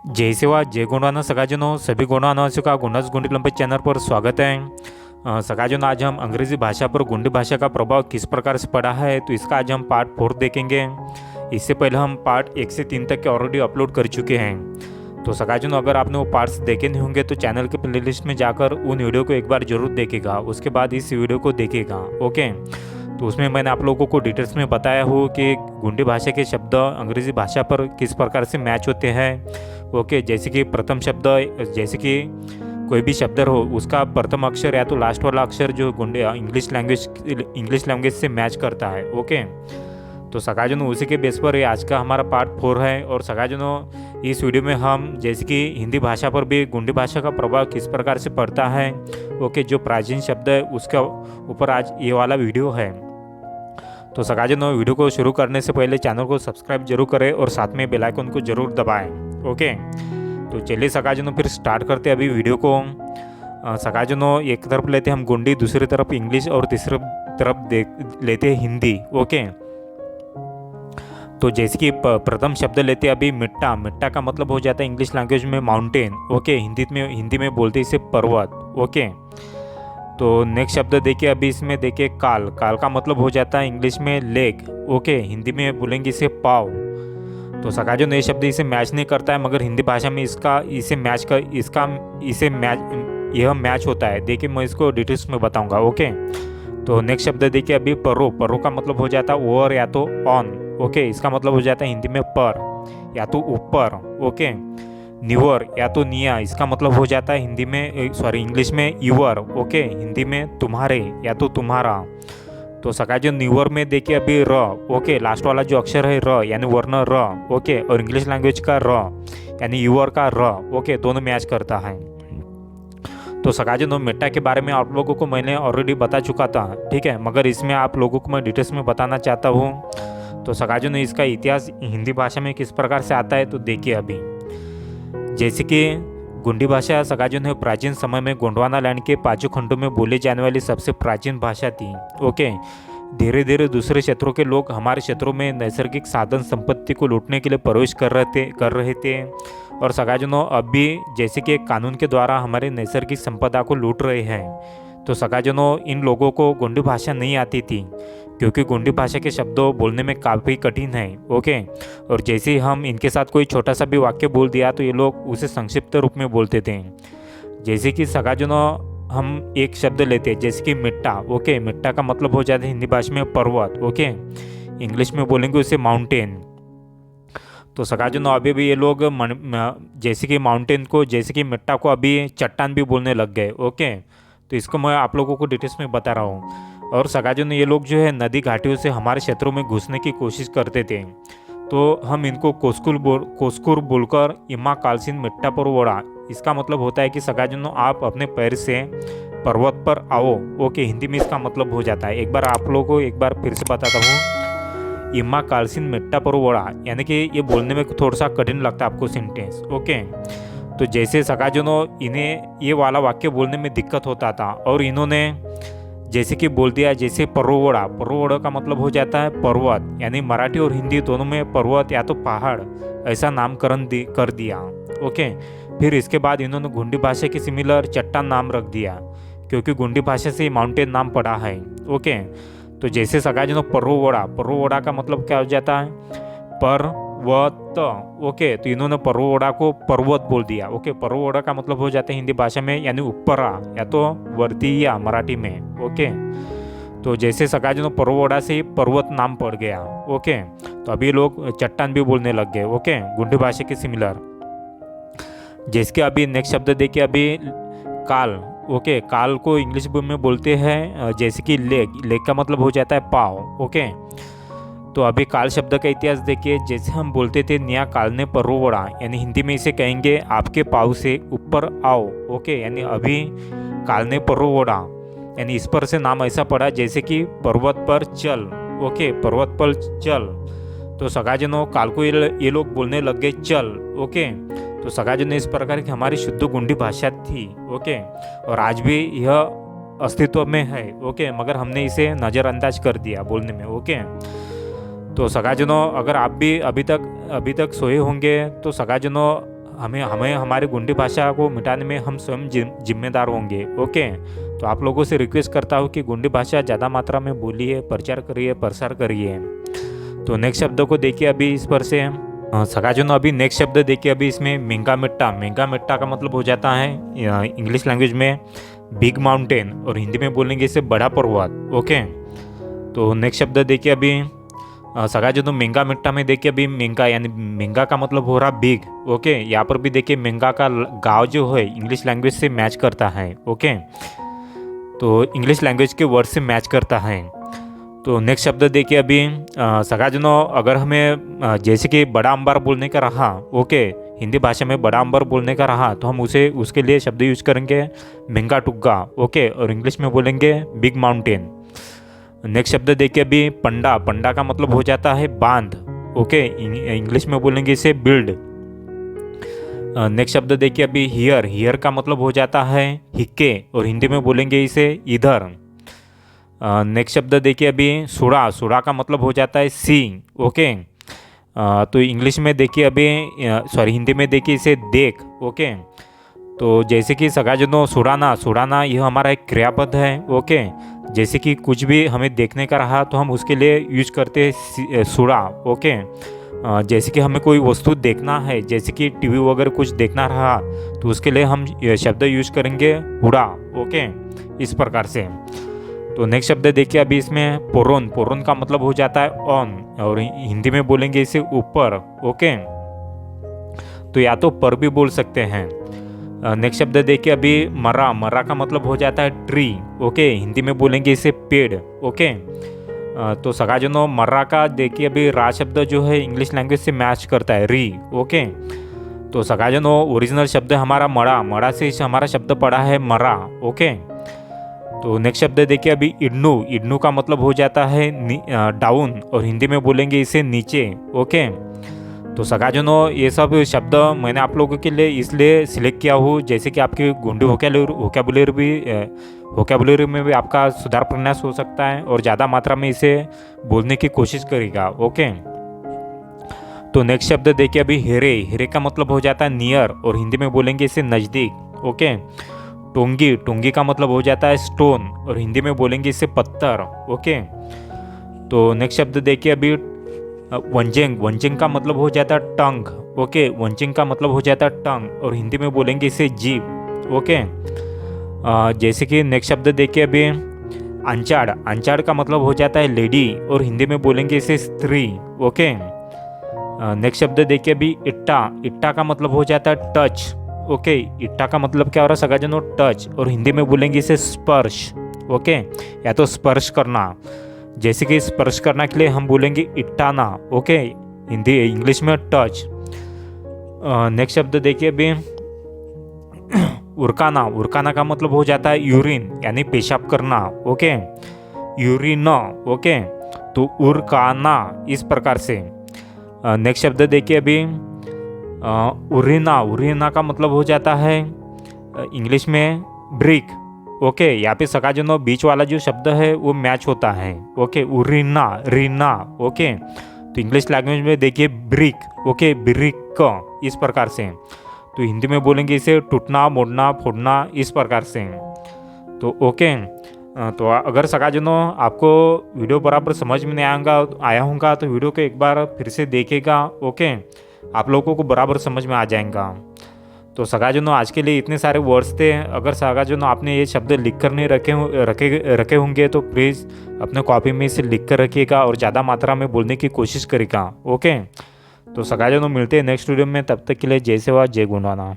जय सेवा जय गोंडवाना सगाजनों, सभी गोंडवासियों का गोंडास गोंडी लंबे चैनल पर स्वागत है। सगाजनों, आज हम अंग्रेजी भाषा पर गोंडी भाषा का प्रभाव किस प्रकार से पड़ा है, तो इसका आज हम पार्ट 4 देखेंगे। इससे पहले हम पार्ट 1 से 3 तक के ऑलरेडी अपलोड कर चुके हैं। तो सगाजनों, अगर आपने वो पार्ट्स देखे नहीं होंगे तो चैनल के प्लेलिस्ट में जाकर उन वीडियो को एक बार जरूर देखेगा, उसके बाद इस वीडियो को देखेगा। ओके, तो उसमें मैंने आप लोगों को डिटेल्स में बताया हो कि गोंडी भाषा के शब्द अंग्रेजी भाषा पर किस प्रकार से मैच होते हैं। ओके, जैसे कि प्रथम शब्द, जैसे कि कोई भी शब्द हो उसका प्रथम अक्षर या तो लास्ट वाला अक्षर जो गोंडी इंग्लिश लैंग्वेज से मैच करता है। ओके, तो सगाजनों, उसी के बेस पर ये आज का हमारा पार्ट 4 है। और सगाजनों, इस वीडियो में हम जैसे कि हिंदी भाषा पर भी गोंडी भाषा का प्रभाव किस प्रकार से पड़ता है, ओके, जो प्राचीन शब्द है उसका ऊपर आज ये वाला वीडियो है। तो सगाजनों, वीडियो को शुरू करने से पहले चैनल को सब्सक्राइब जरूर करें और साथ में बेल आइकन को जरूर दबाएं। ओके, तो चलिए सगाजनों फिर स्टार्ट करते हैं अभी वीडियो को। सगाजनों, एक तरफ लेते हैं हम गोंडी, दूसरी तरफ इंग्लिश और तीसरी तरफ लेते हैं हिंदी। ओके, तो जैसे कि प्रथम शब्द लेते हैं अभी मिट्टा। मिट्टा का मतलब हो जाता है इंग्लिश लैंग्वेज में माउंटेन। ओके, हिंदी में बोलते इसे पर्वत। ओके, तो नेक्स्ट शब्द देखिए अभी इसमें देखिए काल। काल का मतलब हो जाता है इंग्लिश में लेग। ओके, हिंदी में बोलेंगे इसे पाव। तो सगाजनों, ये शब्द इसे मैच नहीं करता है, मगर हिंदी भाषा में यह मैच होता है। देखिए मैं इसको डिटेल्स में बताऊंगा। ओके, तो नेक्स्ट शब्द देखिए अभी पर्रो। पर्रो का मतलब हो जाता है ओवर या तो ऑन। ओके, इसका मतलब हो जाता है हिंदी में पर या तो ऊपर। ओके, न्यूअर या तो निया, इसका मतलब हो जाता है इंग्लिश में यूअर। ओके, हिंदी में तुम्हारे या तो तुम्हारा। तो सगाजनों, न्यूअर में देखिए अभी र। ओके, लास्ट वाला जो अक्षर है र यानी वर्ण र। ओके, और इंग्लिश लैंग्वेज का र यानी यूअर का र। ओके, दोनों मैच करता है। तो सगाजनों, मिट्टा के बारे में आप लोगों को मैंने ऑलरेडी बता चुका था, ठीक है, मगर इसमें आप लोगों को मैं डिटेल्स में बताना चाहता हूँ। तो सगाजनों, इसका इतिहास हिंदी भाषा में किस प्रकार से आता है, तो देखिए अभी जैसे कि गोंडी भाषा सगाजनों प्राचीन समय में गोंडवाना लैंड के 5 खंडों में बोली जाने वाली सबसे प्राचीन भाषा थी। ओके, धीरे धीरे दूसरे क्षेत्रों के लोग हमारे क्षेत्रों में नैसर्गिक साधन संपत्ति को लूटने के लिए प्रवेश कर रहे थे। और सगाजनों, अब भी जैसे कि कानून के द्वारा हमारे नैसर्गिक संपदा को लूट रहे हैं। तो सगाजनों, इन लोगों को गोंडी भाषा नहीं आती थी, क्योंकि गोंडी भाषा के शब्दों बोलने में काफ़ी कठिन है। ओके, और जैसे ही हम इनके साथ कोई छोटा सा भी वाक्य बोल दिया तो ये लोग उसे संक्षिप्त रूप में बोलते थे। जैसे कि सगाजनों, हम एक शब्द लेते हैं जैसे कि मिट्टा। ओके, मिट्टा का मतलब हो जाता है हिंदी भाषा में पर्वत। ओके, इंग्लिश में बोलेंगे उसे माउंटेन। तो सगाजनों, अभी भी ये लोग जैसे कि माउंटेन को, जैसे कि मिट्टा को अभी चट्टान भी बोलने लग गए। ओके, तो इसको मैं आप लोगों को डिटेल्स में बता रहा हूँ। और सगाजनों, ये लोग जो है नदी घाटियों से हमारे क्षेत्रों में घुसने की कोशिश करते थे, तो हम इनको कोस्कुर बोलकर इमा कालसिन मिट्टा पर वोड़ा। इसका मतलब होता है कि सगाजनों, आप अपने पैर से पर्वत पर आओ। ओके, हिंदी में इसका मतलब हो जाता है, एक बार आप लोगों को एक बार फिर से बताता हूँ, इमा कालसिन मिट्टा पर वोड़ा, यानी कि ये बोलने में थोड़ा सा कठिन लगता है आपको सेंटेंस। ओके, तो जैसे सगाजनों, इन्हें ये वाला वाक्य बोलने में दिक्कत होता था और इन्होंने जैसे कि बोल दिया जैसे पर्रोवड़ा। पर्रोवड़ा का मतलब हो जाता है पर्वत, यानी मराठी और हिंदी दोनों में पर्वत या तो पहाड़ ऐसा नामकरण कर दिया। ओके, फिर इसके बाद इन्होंने गोंडी भाषा के सिमिलर चट्टान नाम रख दिया, क्योंकि गोंडी भाषा से माउंटेन नाम पड़ा है। ओके, तो जैसे सगाजनों पर्रोवड़ा, पर्रोवड़ा का मतलब क्या हो जाता है पर्वत। ओके, तो इन्होंने पर्रोवड़ा को पर्वत बोल दिया। ओके, पर्रोवड़ा का मतलब हो जाता है हिंदी भाषा में यानी ऊपरा या तो वर्तिया मराठी में। ओके, तो जैसे सगाजनों पर्रोवड़ा से पर्वत नाम पड़ गया। ओके, तो अभी लोग चट्टान भी बोलने लग गए। ओके, गोंडी भाषा के सिमिलर। जैसे अभी नेक्स्ट शब्द देखिए अभी काल। ओके, काल को इंग्लिश में बोलते हैं जैसे कि लेग। लेग का मतलब हो जाता है पाव। ओके, तो अभी काल शब्द का इतिहास देखिए, जैसे हम बोलते थे निया काल ने पर्रोवड़ा, यानी हिंदी में इसे कहेंगे आपके पाँव से ऊपर आओ। ओके, यानी अभी काल ने पर्रोवड़ा, यानी इस पर से नाम ऐसा पड़ा जैसे कि पर्वत पर चल। ओके, पर्वत पर चल। तो सगाजनों, काल को ये लोग बोलने लग गए चल। ओके, तो सगाजनों, इस प्रकार की हमारी शुद्ध गोंडी भाषा थी। ओके, और आज भी यह अस्तित्व में है। ओके, मगर हमने इसे नज़रअंदाज कर दिया बोलने में। ओके, तो सगाजनों, अगर आप भी अभी तक सोए होंगे तो सगाजनों, हमें हमें हमारी गोंडी भाषा को मिटाने में हम स्वयं जिम्मेदार होंगे। ओके, तो आप लोगों से रिक्वेस्ट करता हूँ कि गोंडी भाषा ज़्यादा मात्रा में बोलिए, प्रचार करिए, प्रसार करिए। तो नेक्स्ट शब्द को देखिए अभी इस पर से सगाजुनो। अभी नेक्स्ट शब्द देखिए अभी इसमें मेंगा मिट्टा। मेंगा मिट्टा का मतलब हो जाता है इंग्लिश लैंग्वेज में बिग माउंटेन, और हिंदी में बोलेंगे इसे बड़ा पर्वत। ओके, तो नेक्स्ट शब्द देखिए अभी सगाजुनो मेंगा मिट्टा में देखिए अभी मेंगा, यानी मेंगा का मतलब हो रहा बिग। ओके, यहाँ पर भी देखिए मेंगा का गाँव जो है इंग्लिश लैंग्वेज से मैच करता है। ओके, तो इंग्लिश लैंग्वेज के वर्ड से मैच करता है। तो नेक्स्ट शब्द देखिए अभी सगाजुनो, अगर हमें जैसे कि बड़ा अंबार बोलने का रहा, ओके, हिंदी भाषा में बड़ा अंबार बोलने का रहा, तो हम उसके लिए शब्द यूज करेंगे मेंगा टुग्गा। ओके, और इंग्लिश में बोलेंगे बिग माउंटेन। नेक्स्ट शब्द देखिए अभी पंडा। पंडा का मतलब हो जाता है बांध। ओके, इंग्लिश में बोलेंगे इसे बिल्ड। नेक्स्ट शब्द देखिए अभी हियर। हियर का मतलब हो जाता है हिक्के, और हिंदी में बोलेंगे इसे इधर। नेक्स्ट शब्द देखिए अभी सुड़ा। सुड़ा का मतलब हो जाता है सी। ओके, तो इंग्लिश में देखिए अभी हिंदी में देखिए इसे देख। ओके, तो जैसे कि सगाजुनो सुड़ाना। सुड़ाना यह हमारा एक क्रियापद है। ओके, जैसे कि कुछ भी हमें देखने का रहा तो हम उसके लिए यूज करते हैं सुड़ा। ओके, जैसे कि हमें कोई वस्तु देखना है, जैसे कि टीवी वगैरह कुछ देखना रहा, तो उसके लिए हम शब्द यूज करेंगे हुड़ा। ओके, इस प्रकार से। तो नेक्स्ट शब्द देखिए अभी इसमें पोरोन। पोरोन का मतलब हो जाता है ऑन, और हिंदी में बोलेंगे इसे ऊपर। ओके, तो या तो पर भी बोल सकते हैं। नेक्स्ट शब्द देखिए अभी मरा। मरा का मतलब हो जाता है ट्री। ओके, हिंदी में बोलेंगे इसे पेड़। ओके, तो सगाजुनो मर्रा का देखिए अभी रा शब्द जो है इंग्लिश लैंग्वेज से मैच करता है री। ओके, तो सगाजुनो ओरिजिनल शब्द हमारा मड़ा। मड़ा से हमारा शब्द पड़ा है मरा। ओके, तो नेक्स्ट शब्द देखिए अभी इड्नू। इड्नू का मतलब हो जाता है डाउन, और हिंदी में बोलेंगे इसे नीचे। ओके, तो सगाजुनो ये सब शब्द मैंने आप लोगों के लिए इसलिए सिलेक्ट किया हूँ जैसे कि आपकी गोंडी वोकैबुलरी में भी आपका सुधार प्रयास हो सकता है, और ज़्यादा मात्रा में इसे बोलने की कोशिश करेगा। ओके, तो नेक्स्ट शब्द देखिए अभी हेरे। हेरे का मतलब हो जाता है नियर, और हिंदी में बोलेंगे इसे नज़दीक। ओके, टोंगी। टोंगी का मतलब हो जाता है स्टोन, और हिंदी में बोलेंगे इसे पत्थर। ओके, तो नेक्स्ट शब्द देखिए अभी वंजेंग। वंजेंग का मतलब हो जाता है टंग। ओके, वंजेंग का मतलब हो जाता है टंग, और हिंदी में बोलेंगे इसे जीभ। ओके, जैसे कि नेक्स्ट शब्द देखिए अभी अंचाड़। अंचाड़ का मतलब हो जाता है लेडी, और हिंदी में बोलेंगे इसे स्त्री। ओके, नेक्स्ट शब्द देखिए अभी इट्टा। इट्टा का मतलब हो जाता है टच। ओके, इट्टा का मतलब क्या हो रहा है सगाजनो टच, और हिंदी में बोलेंगे इसे स्पर्श। ओके, या तो स्पर्श करना, जैसे कि स्पर्श करना के लिए हम बोलेंगे इट्टाना। ओके, हिंदी इंग्लिश में टच। नेक्स्ट शब्द देखिए अभी उरकाना। उरकाना का मतलब हो जाता है यूरिन, यानी पेशाब करना। Okay, urine. ओके, तो उरकाना इस प्रकार से। नेक्स्ट शब्द देखिए अभी उरीना। उरीना का मतलब हो जाता है इंग्लिश में ब्रिक। ओके, यहाँ पे सगाजुनो बीच वाला जो शब्द है वो मैच होता है। ओके, उरीना, रीना। ओके, तो इंग्लिश लैंग्वेज में देखिए ब्रिक। ओके, ब्रिक इस प्रकार से। तो हिंदी में बोलेंगे इसे टूटना, मोड़ना, फोड़ना, इस प्रकार से। तो ओके, तो अगर सगाजुनो आपको वीडियो बराबर समझ में नहीं आया होगा तो वीडियो को एक बार फिर से देखेगा। ओके, आप लोगों को बराबर समझ में आ जाएगा। तो सगाजुनो आज के लिए इतने सारे वर्ड्स थे। अगर सगाजुनो आपने ये शब्द लिख कर नहीं रखे होंगे तो प्लीज़ अपने कॉपी में इसे लिख कर रखिएगा, और ज़्यादा मात्रा में बोलने की कोशिश करेगा। ओके, तो सगाजुनो मिलते हैं नेक्स्ट वीडियो में। तब तक के लिए जय सेवा, जय गुणवाना।